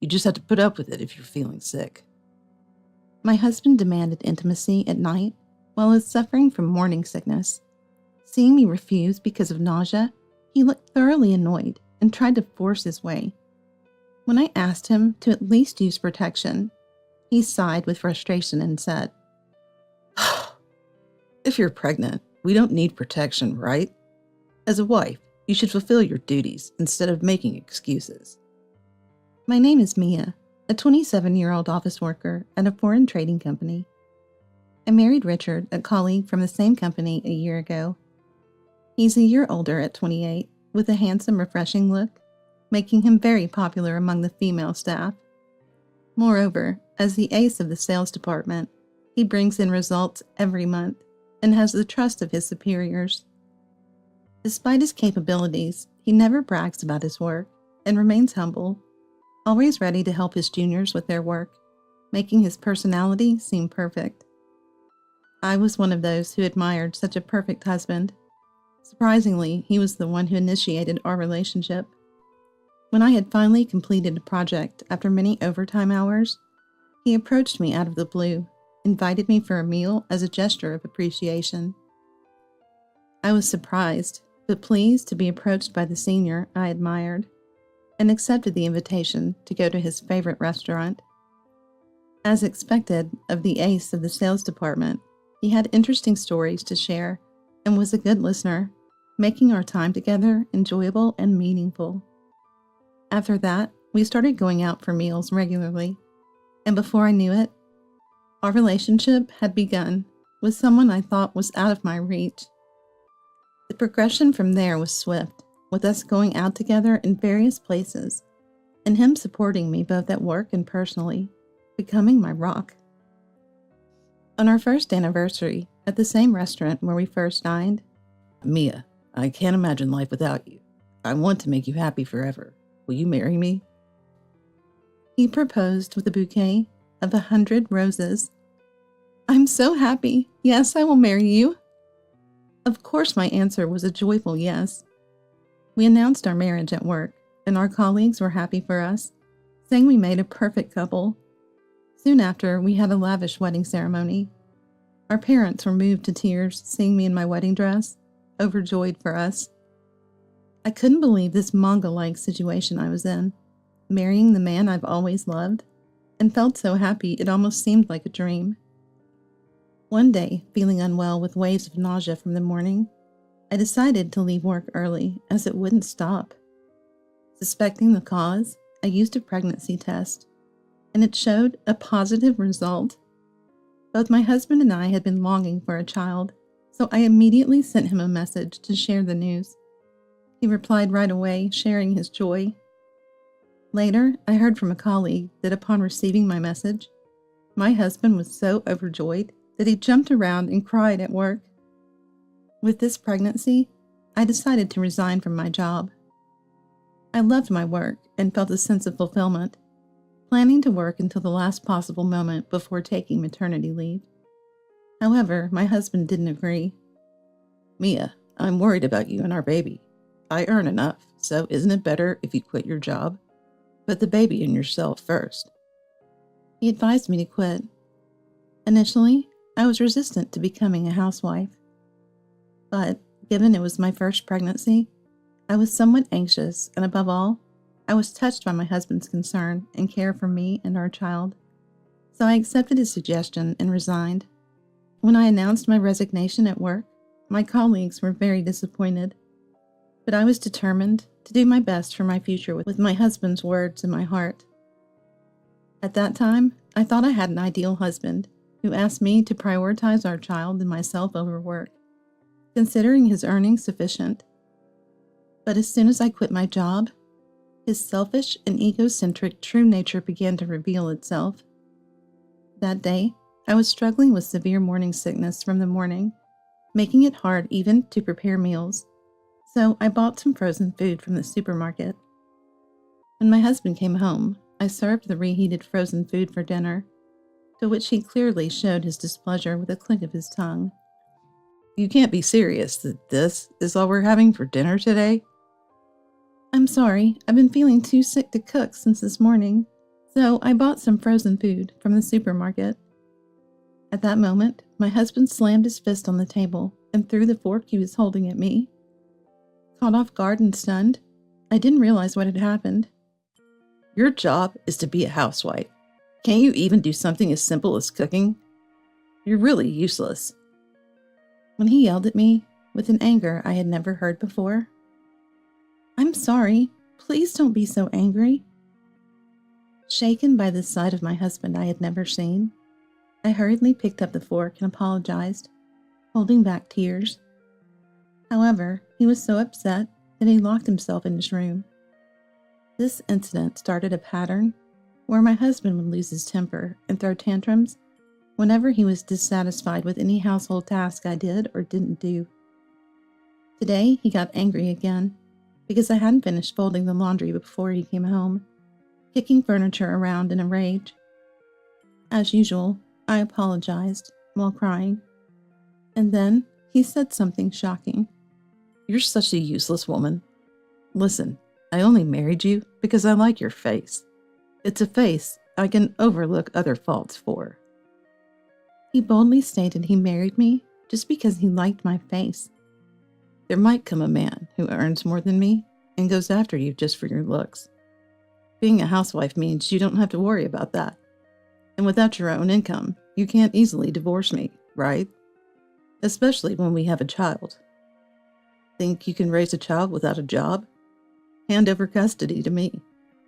You just have to put up with it if you're feeling sick. My husband demanded intimacy at night while I was suffering from morning sickness. Seeing me refuse because of nausea, he looked thoroughly annoyed and tried to force his way. When I asked him to at least use protection, he sighed with frustration and said, If you're pregnant, we don't need protection, right? As a wife, you should fulfill your duties instead of making excuses. My name is Mia, a 27-year-old office worker at a foreign trading company. I married Richard, a colleague from the same company, a year ago. He's a year older at 28, with a handsome, refreshing look, making him very popular among the female staff. Moreover, as the ace of the sales department, he brings in results every month and has the trust of his superiors. Despite his capabilities, he never brags about his work and remains humble, always ready to help his juniors with their work, making his personality seem perfect. I was one of those who admired such a perfect husband. Surprisingly, he was the one who initiated our relationship. When I had finally completed a project after many overtime hours, he approached me out of the blue, invited me for a meal as a gesture of appreciation. I was surprised, but pleased to be approached by the senior I admired, and accepted the invitation to go to his favorite restaurant. As expected of the ace of the sales department, he had interesting stories to share and was a good listener, making our time together enjoyable and meaningful. After that, we started going out for meals regularly, and before I knew it, our relationship had begun with someone I thought was out of my reach. The progression from there was swift, with us going out together in various places, and him supporting me both at work and personally, becoming my rock. On our first anniversary, at the same restaurant where we first dined, Mia, I can't imagine life without you. I want to make you happy forever. Will you marry me? He proposed with a bouquet of 100 roses. I'm so happy. Yes, I will marry you. Of course, my answer was a joyful yes. We announced our marriage at work, and our colleagues were happy for us, saying we made a perfect couple. Soon after, we had a lavish wedding ceremony. Our parents were moved to tears seeing me in my wedding dress, overjoyed for us. I couldn't believe this manga-like situation I was in, marrying the man I've always loved, and felt so happy it almost seemed like a dream. One day, feeling unwell with waves of nausea from the morning, I decided to leave work early as it wouldn't stop. Suspecting the cause, I used a pregnancy test, and it showed a positive result. Both my husband and I had been longing for a child, so I immediately sent him a message to share the news. He replied right away, sharing his joy. Later, I heard from a colleague that upon receiving my message, my husband was so overjoyed that he jumped around and cried at work. With this pregnancy, I decided to resign from my job. I loved my work and felt a sense of fulfillment, planning to work until the last possible moment before taking maternity leave. However, my husband didn't agree. Mia, I'm worried about you and our baby. I earn enough, so isn't it better if you quit your job? Put the baby and yourself first. He advised me to quit. Initially, I was resistant to becoming a housewife. But, given it was my first pregnancy, I was somewhat anxious, and above all, I was touched by my husband's concern and care for me and our child. So I accepted his suggestion and resigned. When I announced my resignation at work, my colleagues were very disappointed. But I was determined to do my best for my future with my husband's words in my heart. At that time, I thought I had an ideal husband who asked me to prioritize our child and myself over work, considering his earnings sufficient. But as soon as I quit my job, his selfish and egocentric true nature began to reveal itself. That day, I was struggling with severe morning sickness from the morning, making it hard even to prepare meals. So I bought some frozen food from the supermarket. When my husband came home, I served the reheated frozen food for dinner, to which he clearly showed his displeasure with a click of his tongue. You can't be serious that this is all we're having for dinner today? I'm sorry, I've been feeling too sick to cook since this morning. So I bought some frozen food from the supermarket. At that moment, my husband slammed his fist on the table and threw the fork he was holding at me. Caught off guard and stunned, I didn't realize what had happened. Your job is to be a housewife. Can't you even do something as simple as cooking? You're really useless. When he yelled at me, with an anger I had never heard before. I'm sorry. Please don't be so angry. Shaken by this side of my husband I had never seen, I hurriedly picked up the fork and apologized, holding back tears. However, he was so upset that he locked himself in his room. This incident started a pattern where my husband would lose his temper and throw tantrums whenever he was dissatisfied with any household task I did or didn't do. Today, he got angry again because I hadn't finished folding the laundry before he came home, kicking furniture around in a rage. As usual, I apologized while crying, and then he said something shocking. You're such a useless woman. Listen, I only married you because I like your face. It's a face I can overlook other faults for. He boldly stated he married me just because he liked my face. There might come a man who earns more than me and goes after you just for your looks. Being a housewife means you don't have to worry about that. And without your own income, you can't easily divorce me, right? Especially when we have a child. Think you can raise a child without a job? Hand over custody to me.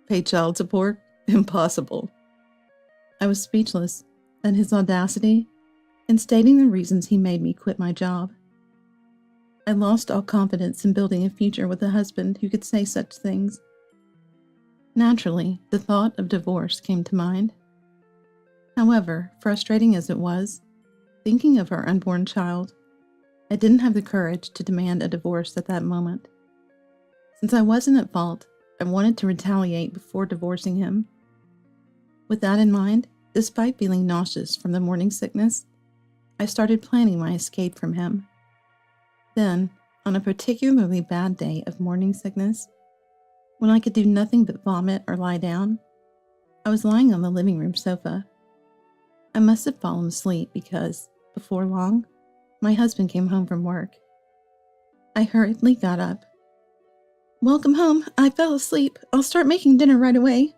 Pay child support? Impossible. I was speechless at his audacity in stating the reasons he made me quit my job. I lost all confidence in building a future with a husband who could say such things. Naturally, the thought of divorce came to mind. However, frustrating as it was, thinking of our unborn child, I didn't have the courage to demand a divorce at that moment. Since I wasn't at fault, I wanted to retaliate before divorcing him. With that in mind, despite feeling nauseous from the morning sickness, I started planning my escape from him. Then, on a particularly bad day of morning sickness, when I could do nothing but vomit or lie down, I was lying on the living room sofa. I must have fallen asleep because, before long, my husband came home from work. I hurriedly got up. Welcome home. I fell asleep. I'll start making dinner right away.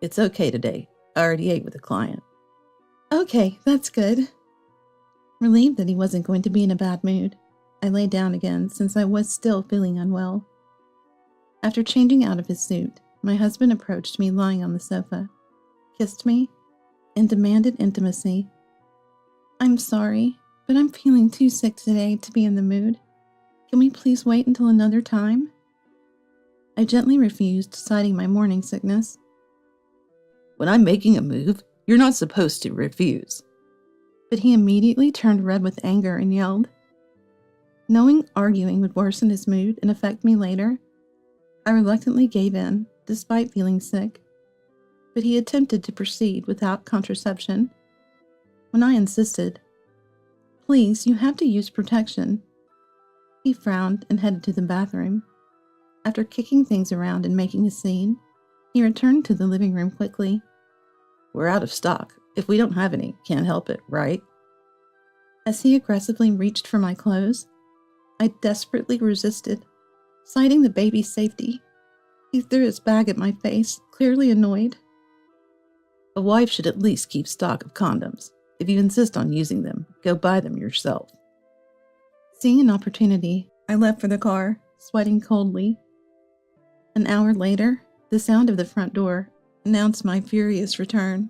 It's okay today. I already ate with a client. Okay, that's good. Relieved that he wasn't going to be in a bad mood, I lay down again since I was still feeling unwell. After changing out of his suit, my husband approached me lying on the sofa, kissed me, and demanded intimacy. I'm sorry, but I'm feeling too sick today to be in the mood. Can we please wait until another time? I gently refused, citing my morning sickness. When I'm making a move, you're not supposed to refuse. But he immediately turned red with anger and yelled. Knowing arguing would worsen his mood and affect me later, I reluctantly gave in, despite feeling sick. But he attempted to proceed without contraception. When I insisted, please, you have to use protection, he frowned and headed to the bathroom. After kicking things around and making a scene, he returned to the living room quickly. We're out of stock. If we don't have any, can't help it, right? As he aggressively reached for my clothes, I desperately resisted, citing the baby's safety. He threw his bag at my face, clearly annoyed. A wife should at least keep stock of condoms. If you insist on using them, go buy them yourself. Seeing an opportunity, I left for the car, sweating coldly. An hour later, the sound of the front door announced my furious return.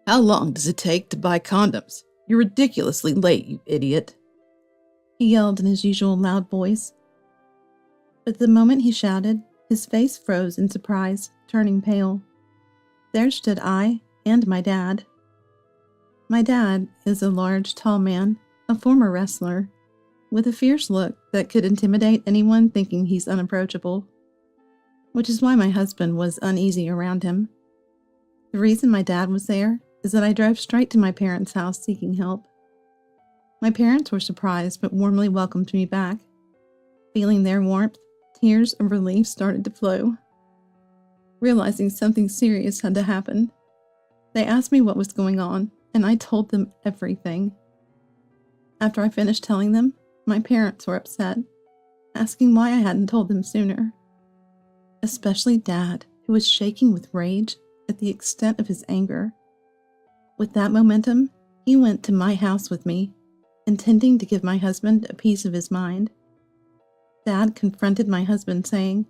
How long does it take to buy condoms? You're ridiculously late, you idiot. He yelled in his usual loud voice. But the moment he shouted, his face froze in surprise, turning pale. There stood I and my dad. My dad is a large, tall man, a former wrestler, with a fierce look that could intimidate anyone thinking he's unapproachable, which is why my husband was uneasy around him. The reason my dad was there is that I drove straight to my parents' house seeking help. My parents were surprised but warmly welcomed me back. Feeling their warmth, tears of relief started to flow. realizing something serious had to happen. They asked me what was going on, and I told them everything. After I finished telling them, my parents were upset, asking why I hadn't told them sooner. Especially Dad, who was shaking with rage at the extent of his anger. With that momentum, he went to my house with me, intending to give my husband a piece of his mind. Dad confronted my husband, saying,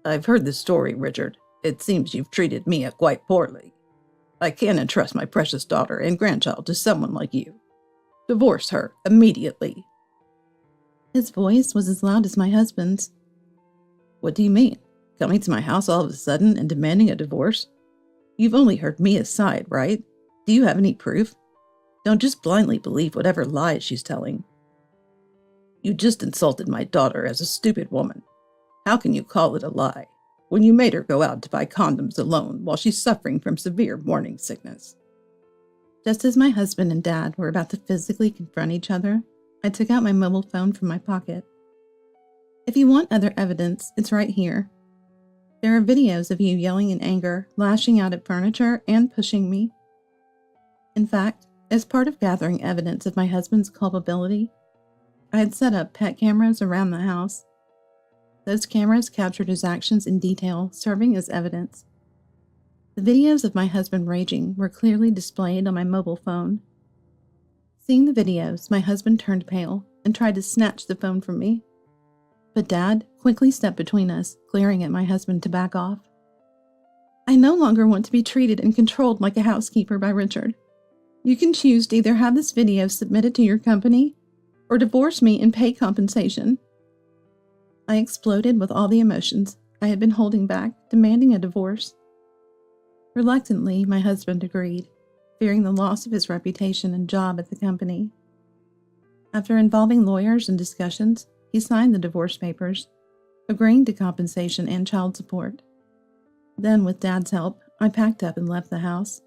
"I've heard the story, Richard. It seems you've treated Mia quite poorly. I can't entrust my precious daughter and grandchild to someone like you. Divorce her immediately." His voice was as loud as my husband's. "What do you mean? Coming to my house all of a sudden and demanding a divorce? You've only heard Mia's side, right? Do you have any proof? Don't just blindly believe whatever lies she's telling. You just insulted my daughter as a stupid woman. How can you call it a lie when you made her go out to buy condoms alone while she's suffering from severe morning sickness?" Just as my husband and Dad were about to physically confront each other, I took out my mobile phone from my pocket. If you want other evidence, it's right here. There are videos of you yelling in anger, lashing out at furniture, and pushing me. In fact, as part of gathering evidence of my husband's culpability, I had set up pet cameras around the house. Those cameras captured his actions in detail, serving as evidence. The videos of my husband raging were clearly displayed on my mobile phone. Seeing the videos, my husband turned pale and tried to snatch the phone from me. But Dad quickly stepped between us, glaring at my husband to back off. "I no longer want to be treated and controlled like a housekeeper by Richard. You can choose to either have this video submitted to your company or divorce me and pay compensation." I exploded with all the emotions I had been holding back, demanding a divorce. Reluctantly, my husband agreed, fearing the loss of his reputation and job at the company. After involving lawyers and discussions, he signed the divorce papers, agreeing to compensation and child support. Then, with Dad's help, I packed up and left the house,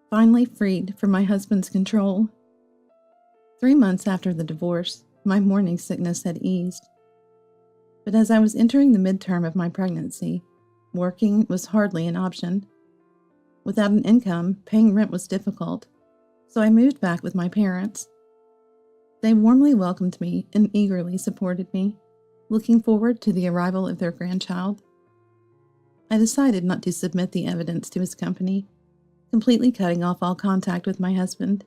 finally freed from my husband's control. 3 months after the divorce, my morning sickness had eased. But as I was entering the midterm of my pregnancy, working was hardly an option. Without an income, paying rent was difficult, so I moved back with my parents. They warmly welcomed me and eagerly supported me, looking forward to the arrival of their grandchild. I decided not to submit the evidence to his company, completely cutting off all contact with my husband,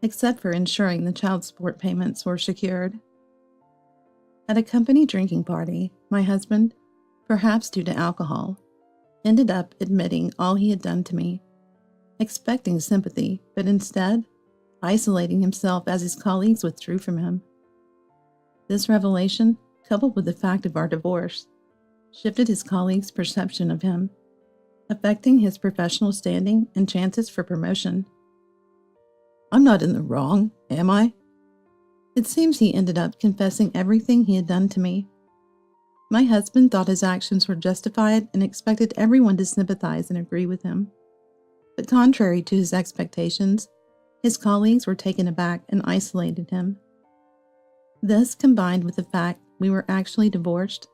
except for ensuring the child support payments were secured. At a company drinking party, my husband, perhaps due to alcohol, ended up admitting all he had done to me, expecting sympathy, but instead isolating himself as his colleagues withdrew from him. This revelation, coupled with the fact of our divorce, shifted his colleagues' perception of him, affecting his professional standing and chances for promotion. "I'm not in the wrong, am I?" It seems he ended up confessing everything he had done to me. My husband thought his actions were justified and expected everyone to sympathize and agree with him. But contrary to his expectations, his colleagues were taken aback and isolated him. This, combined with the fact we were actually divorced,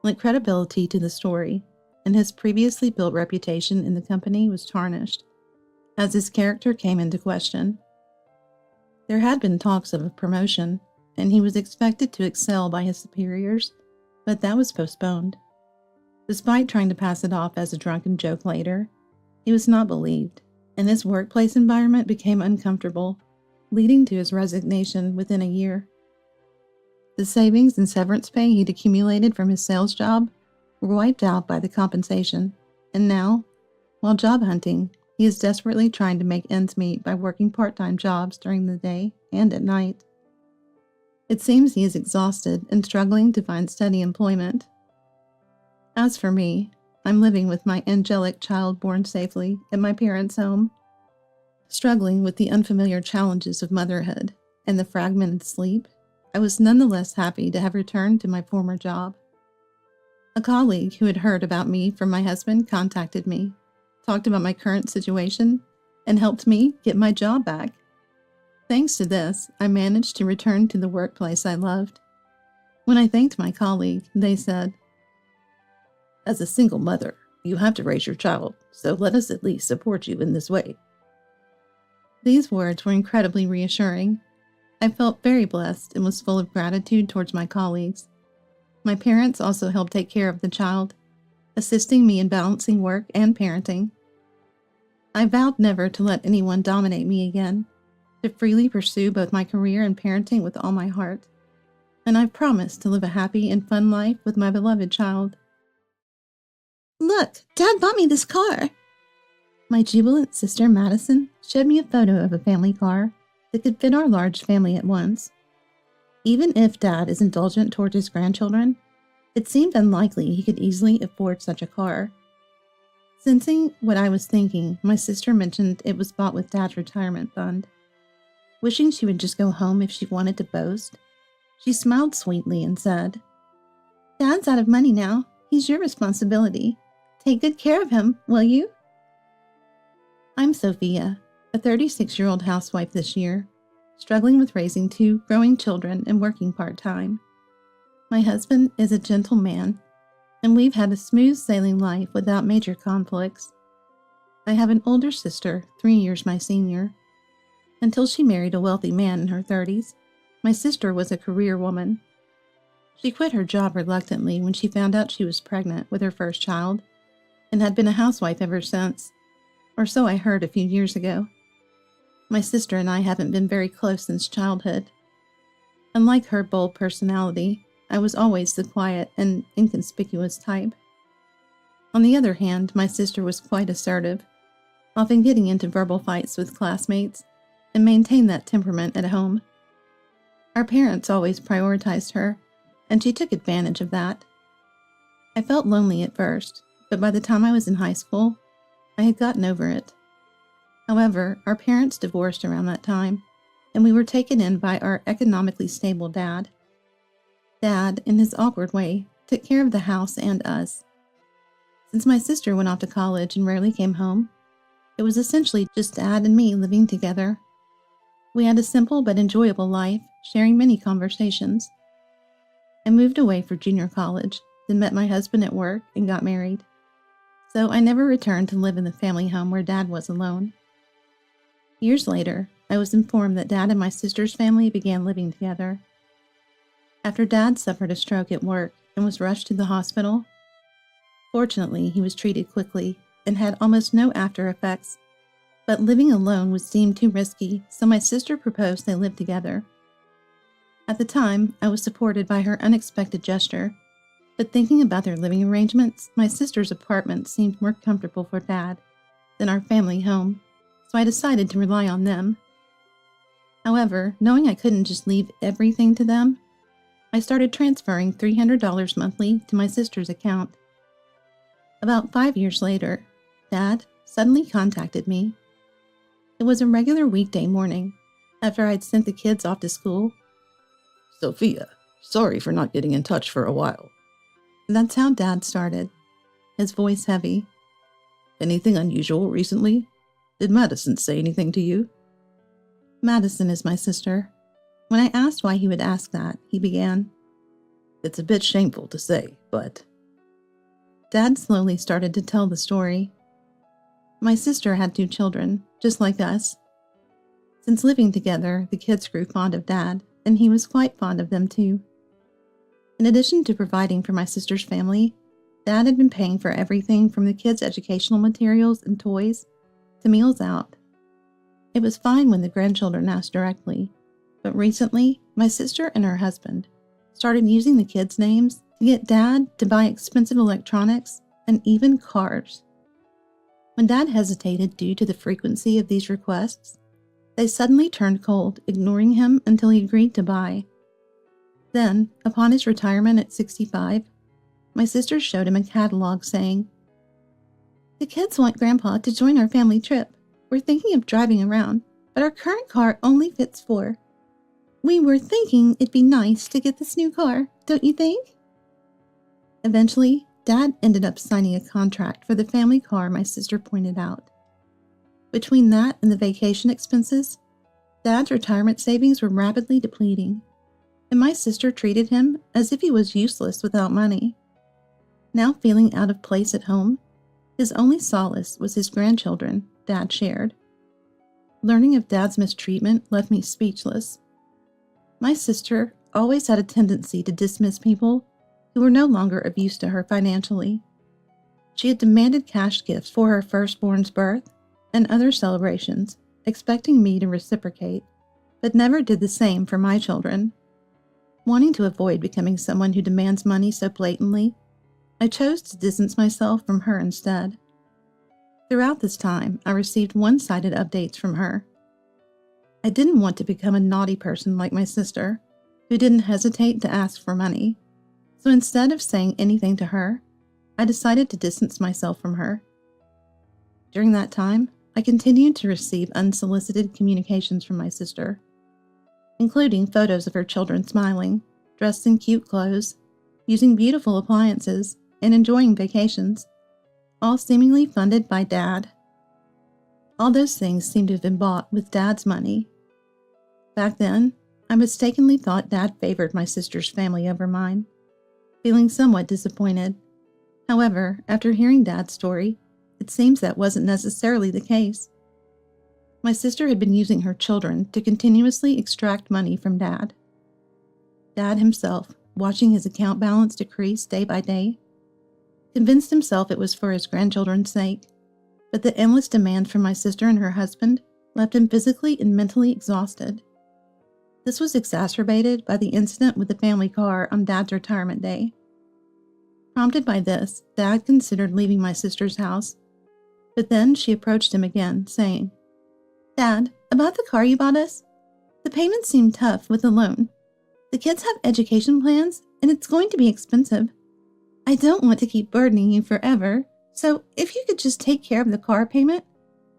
lent credibility to the story, and his previously built reputation in the company was tarnished, as his character came into question. There had been talks of a promotion, and he was expected to excel by his superiors, but that was postponed. Despite trying to pass it off as a drunken joke later, he was not believed, and his workplace environment became uncomfortable, leading to his resignation within a year. The savings and severance pay he'd accumulated from his sales job were wiped out by the compensation, and now, while job hunting, he is desperately trying to make ends meet by working part-time jobs during the day and at night. It seems he is exhausted and struggling to find steady employment. As for me, I'm living with my angelic child born safely at my parents' home, struggling with the unfamiliar challenges of motherhood and the fragmented sleep. I was nonetheless happy to have returned to my former job. A colleague who had heard about me from my husband contacted me, talked about my current situation, and helped me get my job back. Thanks to this, I managed to return to the workplace I loved. When I thanked my colleague, they said, "As a single mother, You have to raise your child, so let us at least support you in this way. These words were incredibly reassuring. I felt very blessed and was full of gratitude towards my colleagues. My parents also helped take care of the child, assisting me in balancing work and parenting. I vowed never to let anyone dominate me again, to freely pursue both my career and parenting with all my heart, and I promised to live a happy and fun life with my beloved child. Look, Dad bought me this car! My jubilant sister Madison showed me a photo of a family car that could fit our large family at once. Even if Dad is indulgent towards his grandchildren, it seemed unlikely he could easily afford such a car. Sensing what I was thinking, my sister mentioned it was bought with Dad's retirement fund. Wishing she would just go home if she wanted to boast, she smiled sweetly and said, Dad's out of money now. He's your responsibility. Take good care of him, will you? I'm Sophia, a 36-year-old housewife this year, struggling with raising 2 growing children and working part-time. My husband is a gentle man, and we've had a smooth sailing life without major conflicts. I have an older sister, 3 years my senior. Until she married a wealthy man in her 30s, my sister was a career woman. She quit her job reluctantly when she found out she was pregnant with her first child, and had been a housewife ever since, or so I heard a few years ago. My sister and I haven't been very close since childhood. Unlike her bold personality, I was always the quiet and inconspicuous type. On the other hand, my sister was quite assertive, often getting into verbal fights with classmates, and maintained that temperament at home. Our parents always prioritized her, and she took advantage of that. I felt lonely at first, but by the time I was in high school, I had gotten over it. However, our parents divorced around that time, and we were taken in by our economically stable dad. Dad, in his awkward way, took care of the house and us. Since my sister went off to college and rarely came home, it was essentially just Dad and me living together. We had a simple but enjoyable life, sharing many conversations. I moved away for junior college, then met my husband at work and got married. So I never returned to live in the family home where Dad was alone. Years later, I was informed that Dad and my sister's family began living together. After Dad suffered a stroke at work and was rushed to the hospital, fortunately he was treated quickly and had almost no after effects, but living alone was deemed too risky, so my sister proposed they live together. At the time, I was supported by her unexpected gesture, but thinking about their living arrangements, my sister's apartment seemed more comfortable for Dad than our family home, so I decided to rely on them. However, knowing I couldn't just leave everything to them, I started transferring $300 monthly to my sister's account. About 5 years later, Dad suddenly contacted me. It was a regular weekday morning, after I'd sent the kids off to school. Sophia, sorry for not getting in touch for a while. That's how Dad started, his voice heavy. Anything unusual recently? Did Madison say anything to you? Madison is my sister. When I asked why he would ask that, he began. It's a bit shameful to say, but... Dad slowly started to tell the story. My sister had 2 children, just like us. Since living together, the kids grew fond of Dad, and he was quite fond of them too. In addition to providing for my sister's family, Dad had been paying for everything from the kids' educational materials and toys to meals out. It was fine when the grandchildren asked directly, but recently, my sister and her husband started using the kids' names to get Dad to buy expensive electronics and even cars. When Dad hesitated due to the frequency of these requests, they suddenly turned cold, ignoring him until he agreed to buy. Then, upon his retirement at 65, my sister showed him a catalog saying, "The kids want Grandpa to join our family trip. We're thinking of driving around, but our current car only fits 4. We were thinking it'd be nice to get this new car, don't you think?" Eventually, Dad ended up signing a contract for the family car my sister pointed out. Between that and the vacation expenses, Dad's retirement savings were rapidly depleting, and my sister treated him as if he was useless without money. Now feeling out of place at home, His only solace was his grandchildren Dad shared. Learning of Dad's mistreatment left me speechless. My sister always had a tendency to dismiss people who were no longer of use to her financially. She had demanded cash gifts for her firstborn's birth and other celebrations, expecting me to reciprocate, but never did the same for my children. Wanting to avoid becoming someone who demands money so blatantly, I chose to distance myself from her instead. Throughout this time, I received one-sided updates from her. I didn't want to become a naughty person like my sister, who didn't hesitate to ask for money. So instead of saying anything to her, I decided to distance myself from her. During that time, I continued to receive unsolicited communications from my sister, including photos of her children smiling, dressed in cute clothes, using beautiful appliances, and enjoying vacations, all seemingly funded by Dad. All those things seemed to have been bought with Dad's money. Back then, I mistakenly thought Dad favored my sister's family over mine, feeling somewhat disappointed. However, after hearing Dad's story, it seems that wasn't necessarily the case. My sister had been using her children to continuously extract money from Dad. Dad himself, watching his account balance decrease day by day, convinced himself it was for his grandchildren's sake, but the endless demands from my sister and her husband left him physically and mentally exhausted. This was exacerbated by the incident with the family car on Dad's retirement day. Prompted by this, Dad considered leaving my sister's house, but then she approached him again, saying, "Dad, about the car you bought us? The payments seem tough with the loan. The kids have education plans, and it's going to be expensive. I don't want to keep burdening you forever, so if you could just take care of the car payment,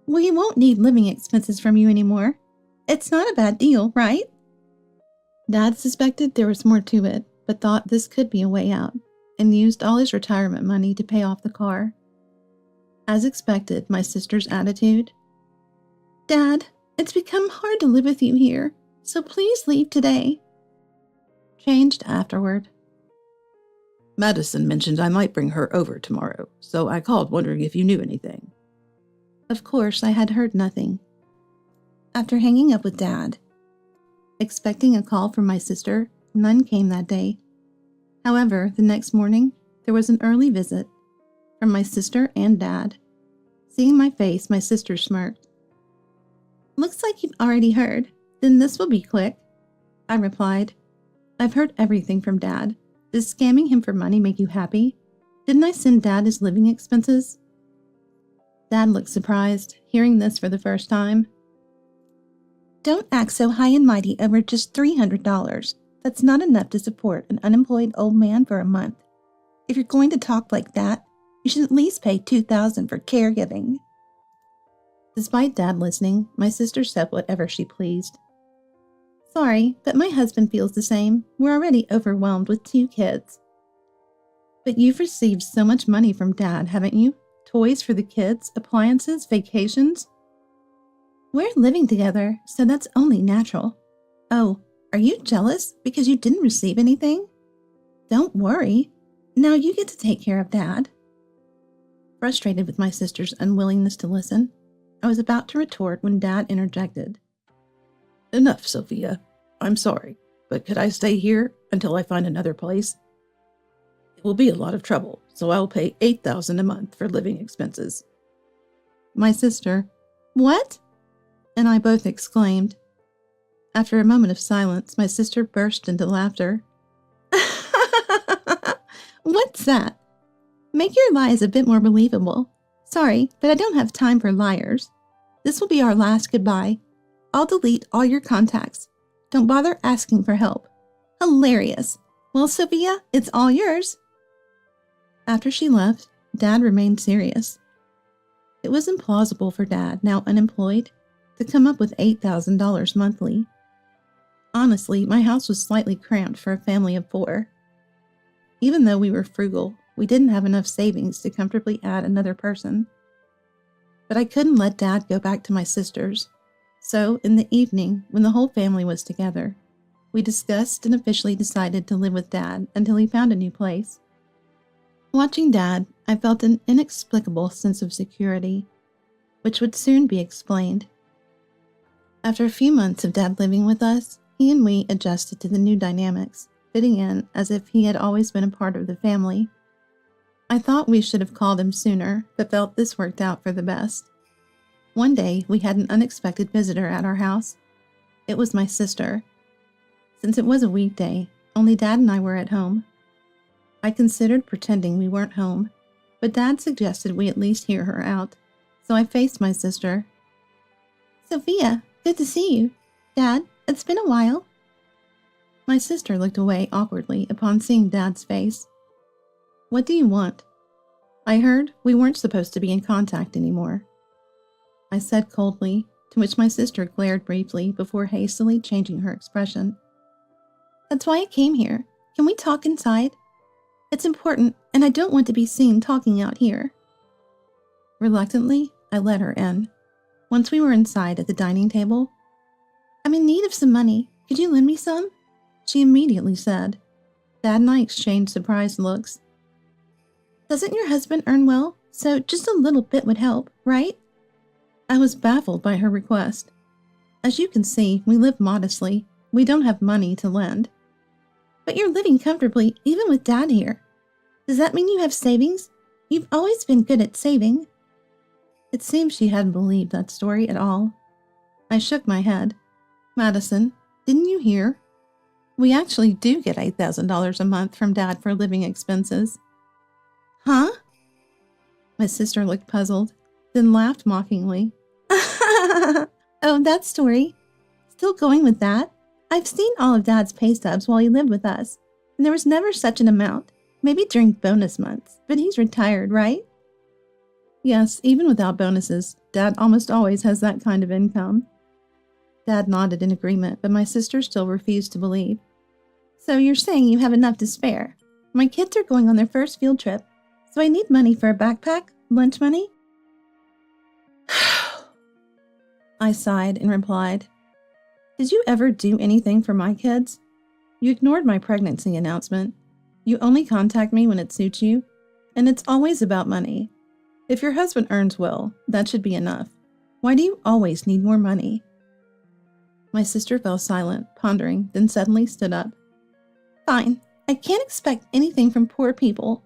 we won't need living expenses from you anymore. It's not a bad deal, right?" Dad suspected there was more to it, but thought this could be a way out, and used all his retirement money to pay off the car. As expected, my sister's attitude, "Dad, it's become hard to live with you here, so please leave today," changed afterward. Madison mentioned I might bring her over tomorrow, so I called wondering if you knew anything. Of course, I had heard nothing. After hanging up with Dad, expecting a call from my sister, none came that day. However, the next morning, there was an early visit from my sister and Dad. Seeing my face, my sister smirked. "Looks like you've already heard. Then this will be quick," I replied. "I've heard everything from Dad. Does scamming him for money make you happy? Didn't I send Dad his living expenses?" Dad looked surprised, hearing this for the first time. "Don't act so high and mighty over just $300. That's not enough to support an unemployed old man for a month. If you're going to talk like that, you should at least pay $2,000 for caregiving." Despite Dad listening, my sister said whatever she pleased. "Sorry, but my husband feels the same. We're already overwhelmed with 2 kids." "But you've received so much money from Dad, haven't you? Toys for the kids, appliances, vacations?" "We're living together, so that's only natural. Oh, are you jealous because you didn't receive anything? Don't worry. Now you get to take care of Dad." Frustrated with my sister's unwillingness to listen, I was about to retort when Dad interjected. Enough, Sophia. I'm sorry, but could I stay here until I find another place? It will be a lot of trouble, so I'll pay $8,000 a month for living expenses. My sister, "What?" and I both exclaimed. After a moment of silence, my sister burst into laughter. "What's that? Make your lies a bit more believable. Sorry, but I don't have time for liars. This will be our last goodbye. I'll delete all your contacts. Don't bother asking for help." Hilarious. "Well, Sophia, it's all yours." After she left, Dad remained serious. It was implausible for Dad, now unemployed, to come up with $8,000 monthly. Honestly, my house was slightly cramped for a family of 4. Even though we were frugal, we didn't have enough savings to comfortably add another person. But I couldn't let Dad go back to my sister's. So, in the evening, when the whole family was together, we discussed and officially decided to live with Dad until he found a new place. Watching Dad, I felt an inexplicable sense of security, which would soon be explained. After a few months of Dad living with us, he and we adjusted to the new dynamics, fitting in as if he had always been a part of the family. I thought we should have called him sooner, but felt this worked out for the best. One day, we had an unexpected visitor at our house. It was my sister. Since it was a weekday, only Dad and I were at home. I considered pretending we weren't home, but Dad suggested we at least hear her out, so I faced my sister. "Sophia, good to see you. Dad, it's been a while." My sister looked away awkwardly upon seeing Dad's face. "What do you want?" "I heard we weren't supposed to be in contact anymore," I said coldly, to which my sister glared briefly before hastily changing her expression. "That's why I came here. Can we talk inside? It's important, and I don't want to be seen talking out here." Reluctantly, I let her in. Once we were inside at the dining table, "I'm in need of some money. Could you lend me some?" she immediately said. Dad and I exchanged surprised looks. "Doesn't your husband earn well? So just a little bit would help, right?" I was baffled by her request. As you can see, we live modestly. We don't have money to lend. "But you're living comfortably, even with Dad here. Does that mean you have savings? You've always been good at saving." It seems she hadn't believed that story at all. I shook my head. "Madison, didn't you hear? We actually do get $8,000 a month from Dad for living expenses." "Huh?" My sister looked puzzled, then laughed mockingly. "Oh, that story. Still going with that? I've seen all of Dad's pay stubs while he lived with us, and there was never such an amount. Maybe during bonus months, but he's retired, right?" "Yes, even without bonuses, Dad almost always has that kind of income." Dad nodded in agreement, but my sister still refused to believe. "So you're saying you have enough to spare? My kids are going on their first field trip, so I need money for a backpack, lunch money?" I sighed and replied, "Did you ever do anything for my kids? You ignored my pregnancy announcement. You only contact me when it suits you, and it's always about money. If your husband earns well, that should be enough. Why do you always need more money?" My sister fell silent, pondering, then suddenly stood up. "Fine. I can't expect anything from poor people.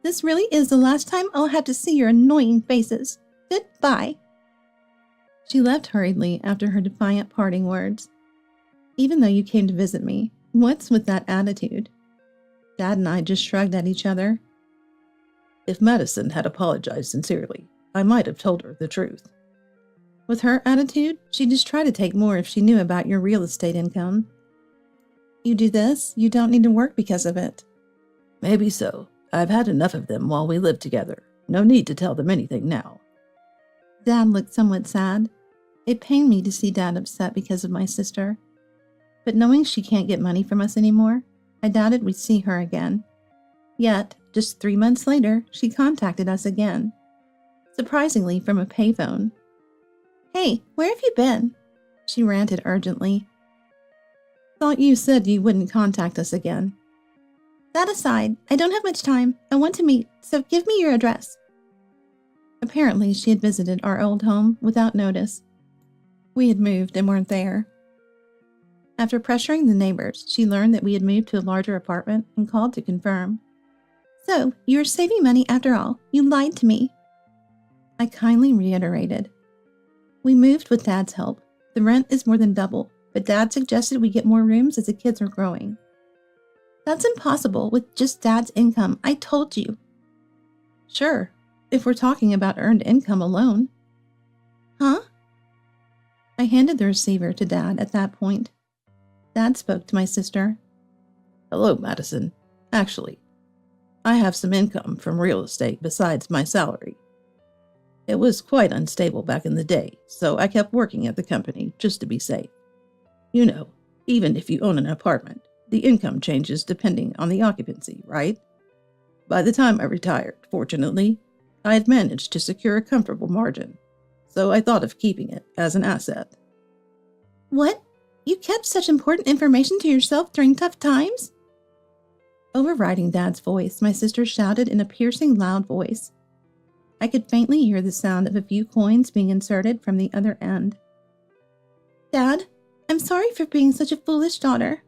This really is the last time I'll have to see your annoying faces. Goodbye." She left hurriedly after her defiant parting words. "Even though you came to visit me, what's with that attitude?" Dad and I just shrugged at each other. If Madison had apologized sincerely, I might have told her the truth. With her attitude, she'd just try to take more if she knew about your real estate income. You do this, you don't need to work because of it. Maybe so. I've had enough of them while we lived together. No need to tell them anything now. Dad looked somewhat sad. It pained me to see Dad upset because of my sister. But knowing she can't get money from us anymore, I doubted we'd see her again. Yet, just 3 months later, she contacted us again. Surprisingly, from a payphone. "Hey, where have you been?" she ranted urgently. "Thought you said you wouldn't contact us again." "That aside, I don't have much time. I want to meet, so give me your address." Apparently, she had visited our old home without notice. We had moved and weren't there. After pressuring the neighbors, she learned that we had moved to a larger apartment and called to confirm. "So, you were saving money after all. You lied to me." I kindly reiterated. "We moved with Dad's help. The rent is more than double, but Dad suggested we get more rooms as the kids are growing." "That's impossible with just Dad's income. I told you." "Sure, if we're talking about earned income alone." "Huh?" I handed the receiver to Dad at that point. Dad spoke to my sister. "Hello, Madison. Actually, I have some income from real estate besides my salary. It was quite unstable back in the day, so I kept working at the company just to be safe. You know, even if you own an apartment, the income changes depending on the occupancy, right? By the time I retired, fortunately, I had managed to secure a comfortable margin, so I thought of keeping it as an asset." "What? You kept such important information to yourself during tough times?" Overriding Dad's voice, my sister shouted in a piercing, loud voice. I could faintly hear the sound of a few coins being inserted from the other end. Dad, I'm sorry for being such a foolish daughter.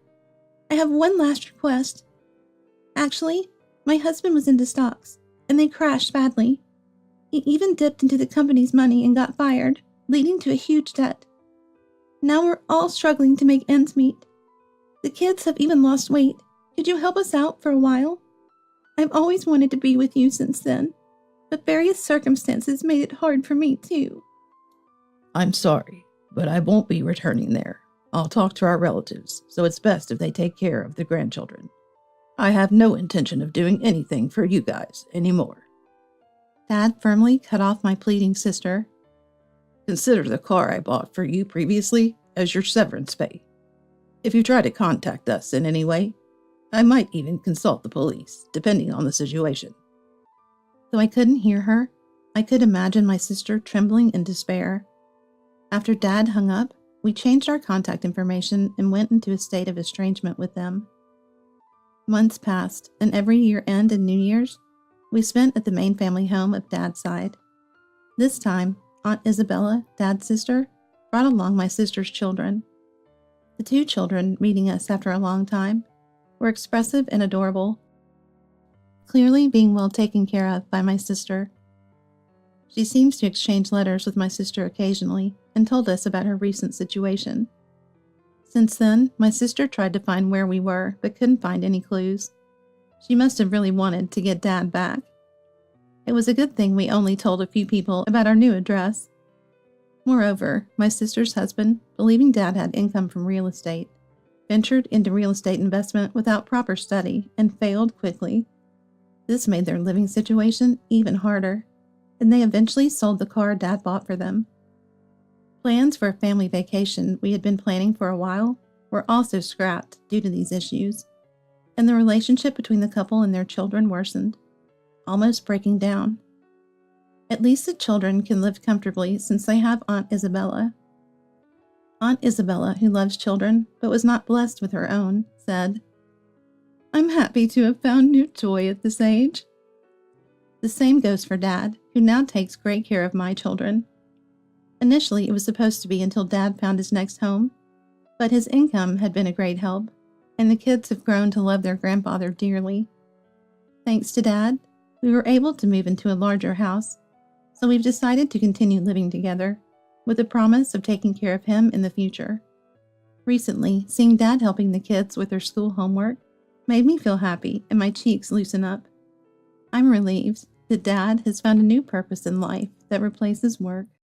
I have one last request. Actually, my husband was into stocks, and they crashed badly. He even dipped into the company's money and got fired, leading to a huge debt. Now we're all struggling to make ends meet. The kids have even lost weight. Could you help us out for a while? I've always wanted to be with you since then, but various circumstances made it hard for me too. I'm sorry, but I won't be returning there. I'll talk to our relatives, so it's best if they take care of the grandchildren. I have no intention of doing anything for you guys anymore. Dad firmly cut off my pleading sister. Consider the car I bought for you previously as your severance pay. If you try to contact us in any way, I might even consult the police, depending on the situation. Though I couldn't hear her, I could imagine my sister trembling in despair. After Dad hung up, we changed our contact information and went into a state of estrangement with them. Months passed, and every year-end and New Year's, we spent at the main family home of Dad's side. This time, Aunt Isabella, Dad's sister, brought along my sister's children. The two children, meeting us after a long time, were expressive and adorable, clearly being well taken care of by my sister. She seems to exchange letters with my sister occasionally and told us about her recent situation. Since then, my sister tried to find where we were but couldn't find any clues. She must have really wanted to get Dad back. It was a good thing we only told a few people about our new address. Moreover, my sister's husband, believing Dad had income from real estate, ventured into real estate investment without proper study and failed quickly. This made their living situation even harder, and they eventually sold the car Dad bought for them. Plans for a family vacation we had been planning for a while were also scrapped due to these issues, and the relationship between the couple and their children worsened, almost breaking down. At least the children can live comfortably since they have Aunt Isabella. Aunt Isabella, who loves children but was not blessed with her own, said, "I'm happy to have found new joy at this age." The same goes for Dad, who now takes great care of my children. Initially, it was supposed to be until Dad found his next home, but his income had been a great help, and the kids have grown to love their grandfather dearly. Thanks to Dad, we were able to move into a larger house, so we've decided to continue living together, with the promise of taking care of him in the future. Recently, seeing Dad helping the kids with their school homework made me feel happy and my cheeks loosen up. I'm relieved that Dad has found a new purpose in life that replaces work.